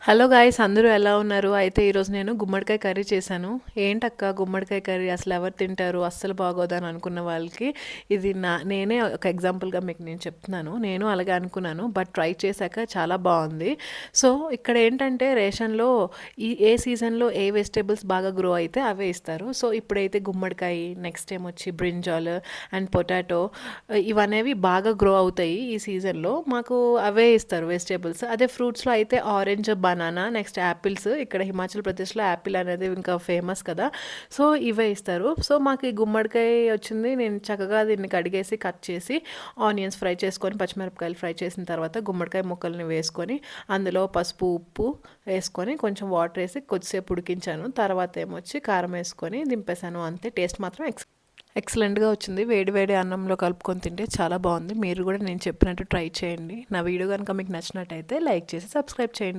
Hello guys, అందరూ ఎలా ఉన్నారు? అయితే ఈరోజు నేను గుమ్మడికాయ కర్రీ చేశాను. ఏంటక్క గుమ్మడికాయ కర్రీ అసలు ఎవరు తింటారు, అస్సలు బాగోదని అనుకున్న వాళ్ళకి ఇది నేనే ఒక ఎగ్జాంపుల్గా మీకు నేను చెప్తున్నాను. నేను అలాగే అనుకున్నాను, బట్ ట్రై చేశాక చాలా బాగుంది. సో ఇక్కడ ఏంటంటే రేషన్లో ఏ సీజన్లో ఏ వెజిటేబుల్స్ బాగా గ్రో అయితే అవే ఇస్తారు. సో ఇప్పుడైతే గుమ్మడికాయ, నెక్స్ట్ టైం వచ్చి బ్రింజాల్ అండ్ పొటాటో ఇవనేవి బాగా గ్రో అవుతాయి ఈ సీజన్లో. మాకు అవే ఇస్తారు వెజిటేబుల్స్. అదే ఫ్రూట్స్లో అయితే ఆరెంజ్, బనానా, నెక్స్ట్ యాపిల్స్. ఇక్కడ హిమాచల్ ప్రదేశ్లో యాపిల్ అనేది ఇంకా ఫేమస్ కదా, సో ఇవే ఇస్తారు. సో మాకు ఈ గుమ్మడికాయ వచ్చింది. నేను చక్కగా దీన్ని కడిగేసి కట్ చేసి ఆనియన్స్ ఫ్రై చేసుకొని, పచ్చిమిరపకాయలు ఫ్రై చేసిన తర్వాత గుమ్మడికాయ ముక్కల్ని వేసుకొని అందులో పసుపు, ఉప్పు వేసుకొని కొంచెం వాటర్ వేసి కొద్దిసేపు ఉడికించాను. తర్వాత ఏమొచ్చి కారం వేసుకొని దింపేశాను. అంతే. టేస్ట్ మాత్రం ఎక్సలెంట్గా వచ్చింది. వేడి వేడి అన్నంలో కలుపుకొని తింటే చాలా బాగుంది. మీరు కూడా నేను చెప్పినట్టు ట్రై చేయండి. నా వీడియో కనుక మీకు నచ్చినట్టయితే లైక్ చేసి సబ్స్క్రైబ్ చేయండి.